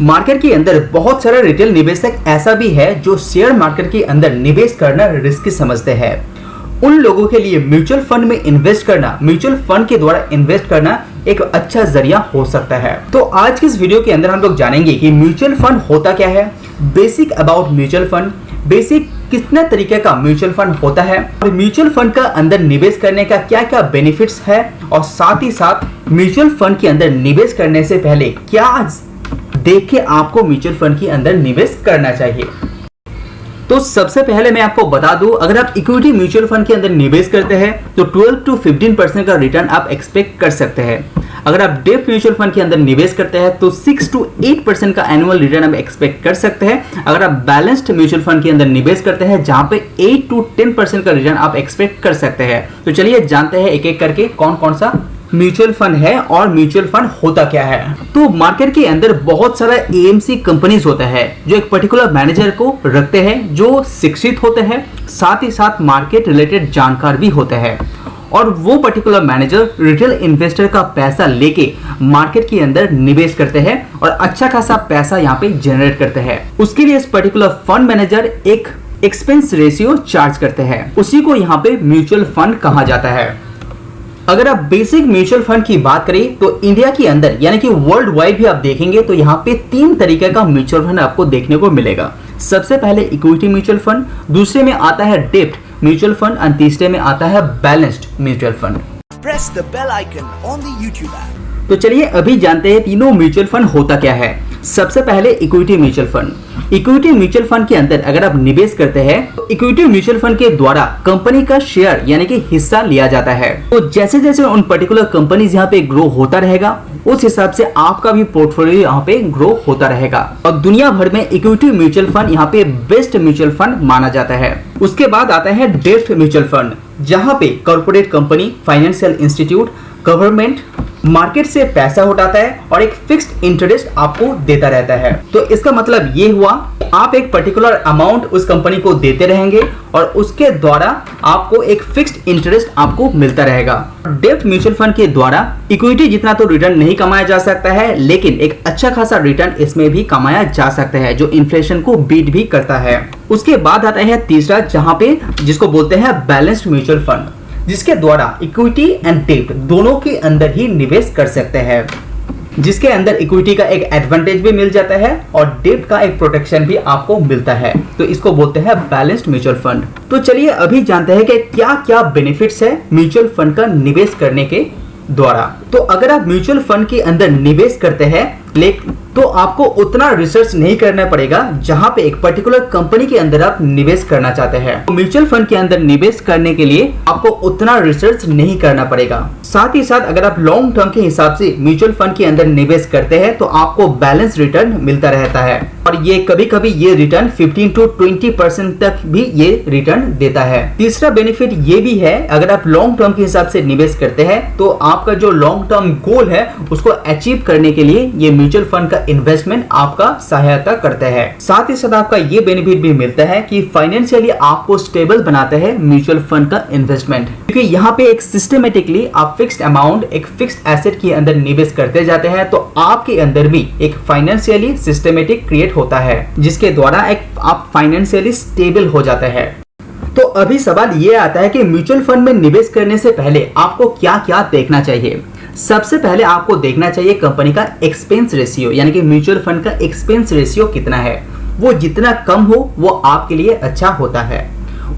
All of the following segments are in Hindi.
मार्केट के अंदर बहुत सारे रिटेल निवेशक ऐसा भी है जो शेयर मार्केट के अंदर निवेश करना रिस्की समझते हैं। उन लोगों के लिए म्यूचुअल फंड में इन्वेस्ट करना, म्यूचुअल फंड के द्वारा इन्वेस्ट करना एक अच्छा जरिया हो सकता है। तो आज की इस वीडियो के अंदर हम लोग जानेंगे कि म्यूचुअल फंड होता क्या है, basic about mutual fund, basic कितने तरीके का म्यूचुअल फंड होता है और म्यूचुअल फंड का अंदर निवेश करने का क्या क्या बेनिफिट्स है, और साथ ही साथ म्यूचुअल फंड के अंदर निवेश करने से पहले क्या देख के आपको म्यूचुअल फंड के अंदर निवेश करना चाहिए। तो सबसे पहले मैं आपको बता दूं, अगर आप इक्विटी म्यूचुअल फंड के अंदर निवेश करते हैं तो 12 to 15% का रिटर्न आप एक्सपेक्ट कर सकते हैं। अगर आप डेब्ट म्यूचुअल फंड के अंदर निवेश करते हैं तो 6 to 8% का एनुअल रिटर्न आप एक्सपेक्ट कर सकते हैं। अगर आप बैलेंस्ड म्यूचुअल फंड के अंदर निवेश करते हैं जहां पे 8 to 10% का रिटर्न आप एक्सपेक्ट कर सकते हैं। तो चलिए जानते हैं एक एक करके कौन कौन सा म्यूचुअल फंड है और म्यूचुअल फंड होता क्या है। तो मार्केट के अंदर बहुत सारा एएमसी कंपनीज होता है जो एक पर्टिकुलर मैनेजर को रखते हैं जो शिक्षित होते हैं, साथ ही साथ मार्केट रिलेटेड जानकार भी होते हैं, और वो पर्टिकुलर मैनेजर रिटेल इन्वेस्टर का पैसा लेके मार्केट के अंदर निवेश करते हैं और अच्छा खासा पैसा यहाँ पे जनरेट करते हैं। उसके लिए इस पर्टिकुलर फंड मैनेजर एक एक्सपेंस रेशियो चार्ज करते हैं, उसी को यहाँ पे म्यूचुअल फंड कहा जाता है। अगर आप बेसिक म्यूचुअल फंड की बात करें तो इंडिया के अंदर यानी कि वर्ल्ड वाइड भी आप देखेंगे तो यहाँ पे 3 तरीके का म्यूचुअल फंड आपको देखने को मिलेगा। सबसे पहले इक्विटी म्यूचुअल फंड, दूसरे में आता है डेब्ट म्यूचुअल फंड और तीसरे में आता है balanced mutual fund. Press the bell icon on the YouTube app. तो चलिए अभी जानते हैं तीनों म्यूचुअल फंड होता क्या है। सबसे पहले equity mutual fund. Equity mutual fund के अंदर अगर आप निवेश करते हैं तो इक्विटी म्यूचुअल फंड के द्वारा कंपनी का शेयर यानी कि हिस्सा लिया जाता है। तो जैसे जैसे उन पर्टिकुलर कंपनीज यहाँ पे ग्रो होता रहेगा उस हिसाब से आपका भी पोर्टफोलियो यहाँ पे ग्रो होता रहेगा, और दुनिया भर में इक्विटी म्यूचुअल फंड यहाँ पे बेस्ट म्यूचुअल फंड माना जाता है। उसके बाद आता है डेब्ट म्यूचुअल फंड, जहाँ पे corporate company, financial institute, government market से पैसा उठाता है और एक फिक्स्ड इंटरेस्ट आपको देता रहता है। तो इसका मतलब ये हुआ आप एक पर्टिकुलर अमाउंट उस कंपनी को देते रहेंगे और उसके द्वारा आपको एक फिक्स्ड इंटरेस्ट आपको मिलता रहेगा। डेब्ट म्यूचुअल फंड के द्वारा इक्विटी जितना तो रिटर्न नहीं कमाया जा सकता है, लेकिन एक अच्छा खासा रिटर्न इसमें भी कमाया जा सकता है जो इन्फ्लेशन को बीट भी करता है। उसके बाद आता है तीसरा, जहां पे जिसको बोलते हैं बैलेंस्ड म्यूचुअल फंड, जिसके द्वारा इक्विटी एंड डेब्ट दोनों के अंदर ही निवेश कर सकते हैं, जिसके अंदर इक्विटी का एक एडवांटेज भी मिल जाता है और डेब्ट का एक प्रोटेक्शन भी आपको मिलता है। तो इसको बोलते हैं बैलेंस्ड म्यूचुअल फंड। तो चलिए अभी जानते हैं कि क्या क्या बेनिफिट्स है म्यूचुअल फंड का निवेश करने के द्वारा। तो अगर आप म्यूचुअल फंड के अंदर निवेश करते हैं तो आपको उतना रिसर्च नहीं करना पड़ेगा जहां पे एक पर्टिकुलर कंपनी के अंदर आप निवेश करना चाहते हैं। तो म्यूचुअल फंड के अंदर निवेश करने के लिए आपको उतना रिसर्च नहीं करना पड़ेगा। साथ ही साथ अगर आप लॉन्ग टर्म के हिसाब से म्यूचुअल फंड के अंदर निवेश करते हैं तो आपको बैलेंस रिटर्न मिलता रहता है, और ये कभी कभी ये रिटर्न 15 to 20% तक भी ये रिटर्न देता है। तीसरा बेनिफिट ये भी है, अगर आप लॉन्ग टर्म के हिसाब से निवेश करते हैं तो आपका जो लॉन्ग टर्म गोल है उसको अचीव करने के लिए ये म्यूचुअल फंड का इन्वेस्टमेंट आपका सहायता करता है। साथ ही साथ आपका ये बेनिफिट भी मिलता है कि फाइनेंशियली आपको स्टेबल बनाता है म्यूचुअल फंड का इन्वेस्टमेंट, क्योंकि यहाँ पे एक सिस्टमेटिकली आप फिक्स्ड अमाउंट एक फिक्स्ड एसेट के अंदर निवेश करते जाते हैं तो आपके अंदर भी एक फाइनेंशियली सिस्टमेटिक क्रिएट होता है जिसके द्वारा एक आप फाइनेंशियली स्टेबल हो जाते हैं। तो अभी सवाल ये आता है कि म्यूचुअल फंड में निवेश करने से पहले आपको क्या क्या देखना चाहिए। सबसे पहले आपको देखना चाहिए कंपनी का एक्सपेंस रेशियो, यानी कि म्यूचुअल फंड का एक्सपेंस रेशियो कितना है। वो जितना कम हो वो आपके लिए अच्छा होता है।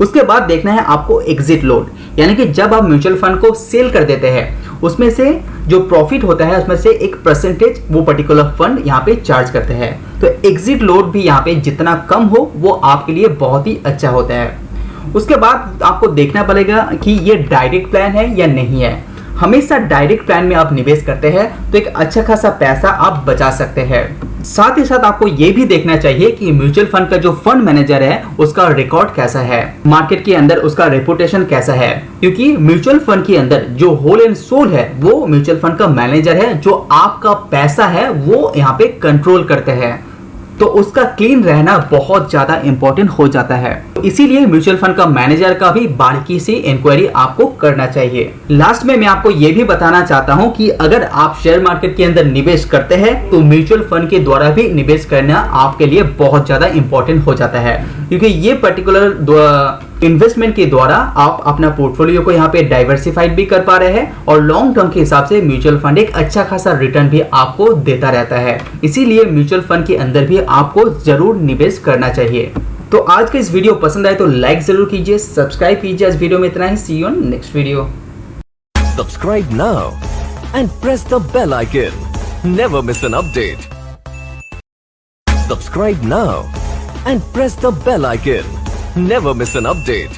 उसके बाद देखना है आपको एग्जिट लोड, यानी कि जब आप म्यूचुअल फंड को सेल कर देते हैं उसमें से जो प्रॉफिट होता है उसमें से एक परसेंटेज वो पर्टिकुलर फंड यहाँ पे चार्ज करते हैं। तो एग्जिट लोड भी यहाँ पे जितना कम हो वो आपके लिए बहुत ही अच्छा होता है। उसके बाद आपको देखना पड़ेगा कि ये डायरेक्ट प्लान है या नहीं है। हमेशा डायरेक्ट प्लान में आप निवेश करते हैं तो एक अच्छा खासा पैसा आप बचा सकते हैं। साथ ही साथ आपको ये भी देखना चाहिए कि म्यूचुअल फंड का जो फंड मैनेजर है उसका रिकॉर्ड कैसा है, मार्केट के अंदर उसका रेपुटेशन कैसा है, क्योंकि म्यूचुअल फंड के अंदर जो होल एंड सोल है वो म्यूचुअल फंड का मैनेजर है जो आपका पैसा है वो यहाँ पे कंट्रोल करते हैं। तो उसका क्लीन रहना बहुत ज्यादा इंपॉर्टेंट हो जाता है। इसीलिए म्यूचुअल फंड का मैनेजर का भी बारीकी से इंक्वायरी आपको करना चाहिए। लास्ट में मैं आपको यह भी बताना चाहता हूं कि अगर आप शेयर मार्केट के अंदर निवेश करते हैं तो म्यूचुअल फंड के द्वारा भी निवेश करना आपके लिए बहुत ज्यादा इंपॉर्टेंट हो जाता है, क्योंकि ये पर्टिकुलर इन्वेस्टमेंट के द्वारा आप अपना पोर्टफोलियो को यहाँ पे डाइवर्सिफाइड भी कर पा रहे हैं और लॉन्ग टर्म के हिसाब से म्यूचुअल फंड एक अच्छा खासा रिटर्न भी आपको देता रहता है। इसीलिए म्यूचुअल फंड के अंदर भी आपको जरूर निवेश करना चाहिए। तो आज के इस वीडियो पसंद आए तो लाइक जरूर कीजिए, सब्सक्राइब कीजिए। आज वीडियो में इतना ही। See you on next video. Subscribe now and press the bell icon. Never miss an update. Subscribe now and press the bell icon. Never miss an update.